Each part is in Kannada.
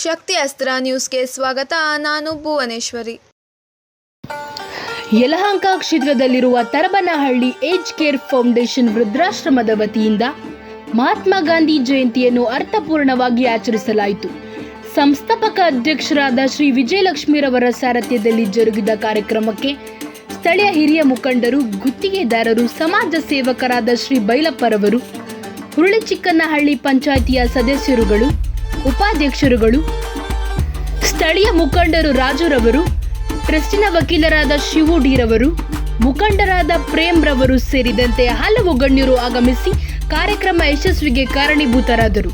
ಶಕ್ತಿ ಅಸ್ತ್ರ ನ್ಯೂಸ್ಗೆ ಸ್ವಾಗತ. ನಾನು ಭುವನೇಶ್ವರಿ. ಯಲಹಂಕ ಕ್ಷೇತ್ರದಲ್ಲಿರುವ ತರಬನಹಳ್ಳಿ ಏಜ್ ಕೇರ್ ಫೌಂಡೇಶನ್ ವೃದ್ಧಾಶ್ರಮದ ವತಿಯಿಂದ ಮಹಾತ್ಮ ಗಾಂಧಿ ಜಯಂತಿಯನ್ನು ಅರ್ಥಪೂರ್ಣವಾಗಿ ಆಚರಿಸಲಾಯಿತು. ಸಂಸ್ಥಾಪಕ ಅಧ್ಯಕ್ಷರಾದ ಶ್ರೀ ವಿಜಯಲಕ್ಷ್ಮೀರವರ ಸಾರಥ್ಯದಲ್ಲಿ ಜರುಗಿದ ಕಾರ್ಯಕ್ರಮಕ್ಕೆ ಸ್ಥಳೀಯ ಹಿರಿಯ ಮುಖಂಡರು, ಗುತ್ತಿಗೆದಾರರು, ಸಮಾಜ ಸೇವಕರಾದ ಶ್ರೀ ಬೈಲಪ್ಪರವರು, ಹುರುಳಿಚಿಕ್ಕನಹಳ್ಳಿ ಪಂಚಾಯಿತಿಯ ಸದಸ್ಯರುಗಳು, ಉಪಾಧ್ಯಕ್ಷರುಗಳು, ಸ್ಥಳೀಯ ಮುಖಂಡರು ರಾಜುರವರು, ಟ್ರಸ್ಟಿನ ವಕೀಲರಾದ ಶಿವುಡಿರವರು, ಮುಖಂಡರಾದ ಪ್ರೇಮ್ ರವರು ಸೇರಿದಂತೆ ಹಲವು ಗಣ್ಯರು ಆಗಮಿಸಿ ಕಾರ್ಯಕ್ರಮ ಯಶಸ್ವಿಗೆ ಕಾರಣೀಭೂತರಾದರು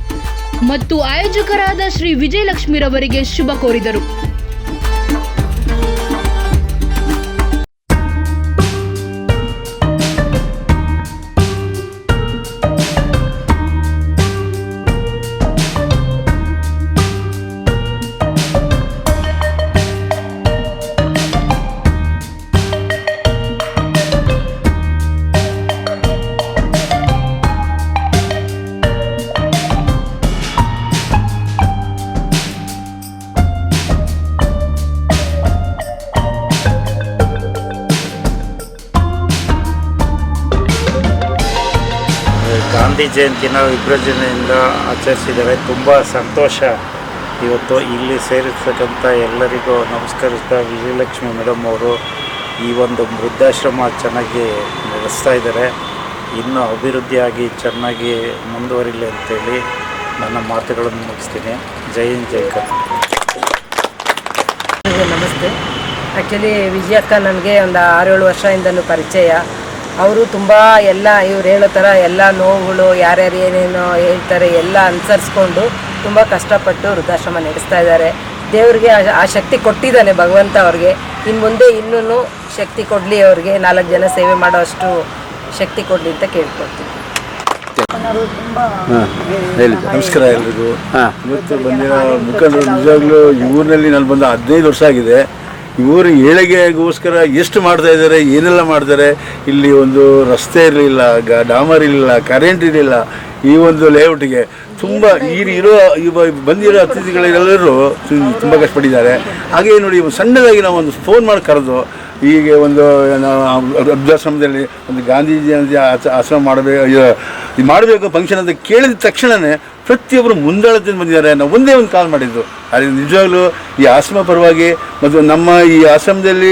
ಮತ್ತು ಆಯೋಜಕರಾದ ಶ್ರೀ ವಿಜಯಲಕ್ಷ್ಮೀರವರಿಗೆ ಶುಭ ಕೋರಿದರು. ಗಾಂಧಿ ಜಯಂತಿನ ವಿಜೃಂಭಣೆಯಿಂದ ಆಚರಿಸಿದ್ದಾರೆ. ತುಂಬ ಸಂತೋಷ. ಇವತ್ತು ಇಲ್ಲಿ ಸೇರಿರ್ತಕ್ಕಂಥ ಎಲ್ಲರಿಗೂ ನಮಸ್ಕರಿಸ್ತಾ, ವಿಜಯಲಕ್ಷ್ಮಿ ಮೇಡಮ್ ಅವರು ಈ ಒಂದು ವೃದ್ಧಾಶ್ರಮ ಚೆನ್ನಾಗಿ ನಡೆಸ್ತಾ ಇದ್ದಾರೆ. ಇನ್ನೂ ಅಭಿವೃದ್ಧಿಯಾಗಿ ಚೆನ್ನಾಗಿ ಮುಂದುವರಿಲಿ ಅಂತೇಳಿ ನನ್ನ ಮಾತುಗಳನ್ನು ಮುಗಿಸ್ತೀನಿ. ಜೈ ಹಿಂದ್, ಜೈ ಕರ್ನಾಟಕ. ನಮಸ್ತೆ. ಆ್ಯಕ್ಚುಲಿ ವಿಜಯಕ್ಕ ನನಗೆ ಒಂದು 6-7 ವರ್ಷದಿಂದಲೂ ಪರಿಚಯ. ಅವರು ತುಂಬ ಎಲ್ಲ ಇವ್ರು ಹೇಳೋ ಥರ ಎಲ್ಲ ನೋವುಗಳು ಯಾರ್ಯಾರು ಏನೇನೋ ಹೇಳ್ತಾರೆ ಎಲ್ಲ ಅನುಸರಿಸ್ಕೊಂಡು ತುಂಬ ಕಷ್ಟಪಟ್ಟು ವೃದ್ಧಾಶ್ರಮ ನಡೆಸ್ತಾ ಇದ್ದಾರೆ. ದೇವರಿಗೆ ಆ ಶಕ್ತಿ ಕೊಟ್ಟಿದ್ದಾನೆ ಭಗವಂತ ಅವ್ರಿಗೆ. ಇನ್ನು ಮುಂದೆ ಇನ್ನೂ ಶಕ್ತಿ ಕೊಡಲಿ, ಅವ್ರಿಗೆ 4 ಜನ ಸೇವೆ ಮಾಡೋ ಅಷ್ಟು ಶಕ್ತಿ ಕೊಡಲಿ ಅಂತ ಕೇಳ್ಕೊಳ್ತೀನಿ. ನಮಸ್ಕಾರ ಎಲ್ರಿಗೂ. ಇವತ್ತು ಬಂದಿರೋ ಮುಖಂಡರು ನಿಜವಾಗ್ಲೂ ಈ ಊರಿನಲ್ಲಿ ನಾನು ಬಂದು 15 ವರ್ಷ ಆಗಿದೆ. ಈ ಊರು ಏಳಿಗೆಗೋಸ್ಕರ ಎಷ್ಟು ಮಾಡ್ತಾ ಇದ್ದಾರೆ, ಏನೆಲ್ಲ ಮಾಡ್ತಾರೆ. ಇಲ್ಲಿ ಒಂದು ರಸ್ತೆ ಇರಲಿಲ್ಲ, ಡಾಮರ್ ಇರಲಿಲ್ಲ, ಕರೆಂಟ್ ಇರಲಿಲ್ಲ. ಈ ಒಂದು ಲೇಔಟಿಗೆ ತುಂಬ ಬಂದಿರೋ ಅತಿಥಿಗಳೆಲ್ಲರೂ ತುಂಬ ಕಷ್ಟಪಟ್ಟಿದ್ದಾರೆ. ಹಾಗೆ ನೋಡಿ, ಸಣ್ಣದಾಗಿ ನಾವು ಒಂದು ಫೋನ್ ಮಾಡಿ ಕರೆದು ಹೀಗೆ ಒಂದು ವೃದ್ಧಾಶ್ರಮದಲ್ಲಿ ಒಂದು ಗಾಂಧೀಜಿ ಆಶ್ರಮ ಮಾಡಬೇಕು ಫಂಕ್ಷನ್ ಅಂತ ಕೇಳಿದ ತಕ್ಷಣವೇ ಪ್ರತಿಯೊಬ್ಬರು ಮುಂದಾಳತೆಯಿಂದ ಬಂದಿದ್ದಾರೆ. ನಾವು ಒಂದೇ ಒಂದು ಕಾಲ್ ಮಾಡಿದ್ದು. ಆದರೆ ನಿಜವಾಗ್ಲೂ ಈ ಆಶ್ರಮ ಪರವಾಗಿ ಮತ್ತು ನಮ್ಮ ಈ ಆಶ್ರಮದಲ್ಲಿ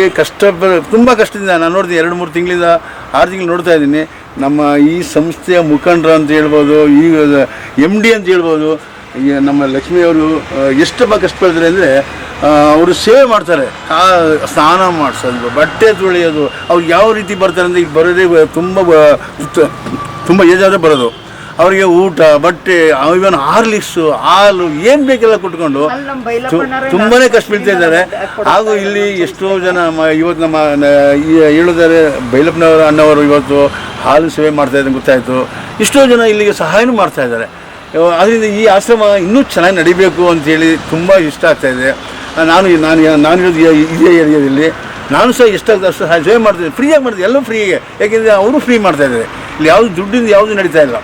ತುಂಬ ಕಷ್ಟದಿಂದ ನಾನು ನೋಡ್ತೀನಿ. 2-3 ತಿಂಗಳಿಂದ 6 ತಿಂಗಳು ನೋಡ್ತಾ ಇದ್ದೀನಿ. ನಮ್ಮ ಈ ಸಂಸ್ಥೆಯ ಮುಖಂಡರು ಅಂತ ಹೇಳ್ಬೋದು, ಈಗ MD ಅಂತ ಹೇಳ್ಬೋದು, ಈಗ ನಮ್ಮ ಲಕ್ಷ್ಮಿಯವರು ಎಷ್ಟಪ್ಪ ಕಷ್ಟಪಡ್ತಾರೆ ಅಂದರೆ ಅವರು ಸೇವೆ ಮಾಡ್ತಾರೆ. ಸ್ನಾನ ಮಾಡಿಸೋದು, ಬಟ್ಟೆ ತೊಳೆಯೋದು, ಅವ್ರು ಯಾವ ರೀತಿ ಬರ್ತಾರೆ ಅಂದರೆ ಈಗ ಬರೋದೇ ತುಂಬ ಏಜಾದರೆ ಬರೋದು. ಅವರಿಗೆ ಊಟ, ಬಟ್ಟೆ, ಇವನ್ ಹಾರ್ಲಿಕ್ಸು, ಹಾಲು ಏನು ಬೇಕೆಲ್ಲ ಕೊಟ್ಕೊಂಡು ತುಂಬಾ ಕಷ್ಟ ಬೀಳ್ತಾ ಇದ್ದಾರೆ. ಹಾಗೂ ಇಲ್ಲಿ ಎಷ್ಟೋ ಜನ ಇವತ್ತು ನಮ್ಮ ಹೇಳಿದ್ದಾರೆ, ಬೈಲಪ್ಪನವರ ಅಣ್ಣವರು ಇವತ್ತು ಹಾಲು ಸೇವೆ ಮಾಡ್ತಾಯಿದ್ದಾರೆ ಗೊತ್ತಾಯಿತು. ಎಷ್ಟೋ ಜನ ಇಲ್ಲಿಗೆ ಸಹಾಯನೂ ಮಾಡ್ತಾಯಿದ್ದಾರೆ. ಅದರಿಂದ ಈ ಆಶ್ರಮ ಇನ್ನೂ ಚೆನ್ನಾಗಿ ನಡಿಬೇಕು ಅಂಥೇಳಿ ತುಂಬ ಇಷ್ಟ ಆಗ್ತಾಯಿದೆ. ನಾನು ಇರೋದು ಇದೇ ಏರಿಯಾದಲ್ಲಿ. ನಾನು ಸಹ ಎಷ್ಟಾಗ್ತದೆ ಅಷ್ಟು ಸೇವೆ ಮಾಡ್ತಿದ್ದೆ, ಫ್ರೀಯಾಗಿ ಮಾಡ್ತಿದ್ದೆ, ಎಲ್ಲೂ ಫ್ರೀಗೆ. ಯಾಕೆಂದರೆ ಅವರು ಫ್ರೀ ಮಾಡ್ತಾಯಿದ್ದಾರೆ. ಇಲ್ಲಿ ಯಾವುದು ದುಡ್ಡಿಂದ ಯಾವುದು ನಡೀತಾ ಇಲ್ಲ.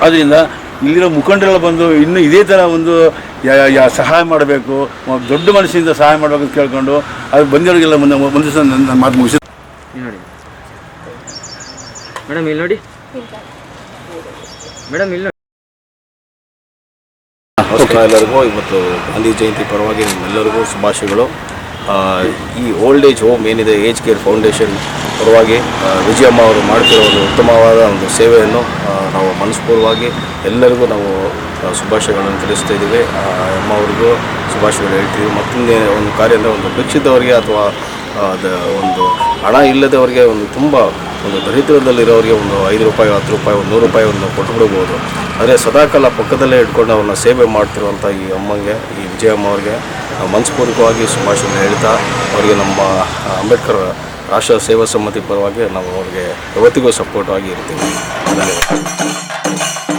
ಆದ್ದರಿಂದ ಇಲ್ಲಿರೋ ಮುಖಂಡರೆಲ್ಲ ಬಂದು ಇನ್ನೂ ಇದೇ ಥರ ಒಂದು ಸಹಾಯ ಮಾಡಬೇಕು, ದೊಡ್ಡ ಮನಸ್ಸಿಂದ ಸಹಾಯ ಮಾಡಬೇಕು ಅಂತ ಕೇಳ್ಕೊಂಡು ಅದು ಬಂದಿರೋರಿಗೆಲ್ಲ ಒಂದು ದಿವಸ ನನ್ನ ಮಾತು ಮುಗಿಸಿ ನೋಡಿ ಮೇಡಮ್, ಇಲ್ಲಿ ನೋಡಿ ಮೇಡಮ್, ಇಲ್ಲಿ ನೋಡಿ. ಎಲ್ಲರಿಗೂ ಇವತ್ತು ಗಾಂಧಿ ಜಯಂತಿ ಪರವಾಗಿ ನಿಮ್ಮೆಲ್ಲರಿಗೂ ಶುಭಾಶಯಗಳು. ಈ ಓಲ್ಡ್ ಏಜ್ ಹೋಮ್ ಏನಿದೆ, ಏಜ್ ಕೇರ್ ಫೌಂಡೇಶನ್ ಪರವಾಗಿ ವಿಜಯಮ್ಮ ಅವರು ಮಾಡ್ತಿರೋ ಒಂದು ಉತ್ತಮವಾದ ಒಂದು ಸೇವೆಯನ್ನು ನಾವು ಮನಸ್ಪೂರ್ವವಾಗಿ ಎಲ್ಲರಿಗೂ ನಾವು ಶುಭಾಶಯಗಳನ್ನು ತಿಳಿಸ್ತಾ ಇದ್ದೀವಿ. ಅಮ್ಮ ಅವ್ರಿಗೂ ಶುಭಾಶಯಗಳು ಹೇಳ್ತೀವಿ. ಮತ್ತೊಂದು ಒಂದು ಕಾರ್ಯ ಅಂದರೆ ಒಂದು ಭಿಕ್ಷಿತವರಿಗೆ ಅಥವಾ ಒಂದು ಹಣ ಇಲ್ಲದವರಿಗೆ ತುಂಬ ಒಂದು ದರಿದ್ರದಲ್ಲಿರೋರಿಗೆ ಒಂದು 5 ರೂಪಾಯಿ, 10 ರೂಪಾಯಿ, 100 ರೂಪಾಯಿ ಕೊಟ್ಟು ಬಿಡ್ಬೋದು. ಆದರೆ ಸದಾಕಾಲ ಪಕ್ಕದಲ್ಲೇ ಇಟ್ಕೊಂಡು ಅವ್ರನ್ನ ಸೇವೆ ಮಾಡ್ತಿರುವಂಥ ಈ ಅಮ್ಮಂಗೆ, ಈ ವಿಜಯಮ್ಮ ಅವ್ರಿಗೆ ಮನಸ್ಪೂರ್ವಕವಾಗಿ ಶುಭಾಶಯಗಳನ್ನು ಹೇಳ್ತಾ, ಅವರಿಗೆ ನಮ್ಮ ಅಂಬೇಡ್ಕರ್ ರಾಷ್ಟ್ರ ಸೇವಾ ಸಮಿತಿ ಪರವಾಗಿ ನಾವು ಅವ್ರಿಗೆ ಯಾವತ್ತಿಗೂ ಸಪೋರ್ಟ್ ಆಗಿ ಇರ್ತೀವಿ. ಧನ್ಯವಾದ.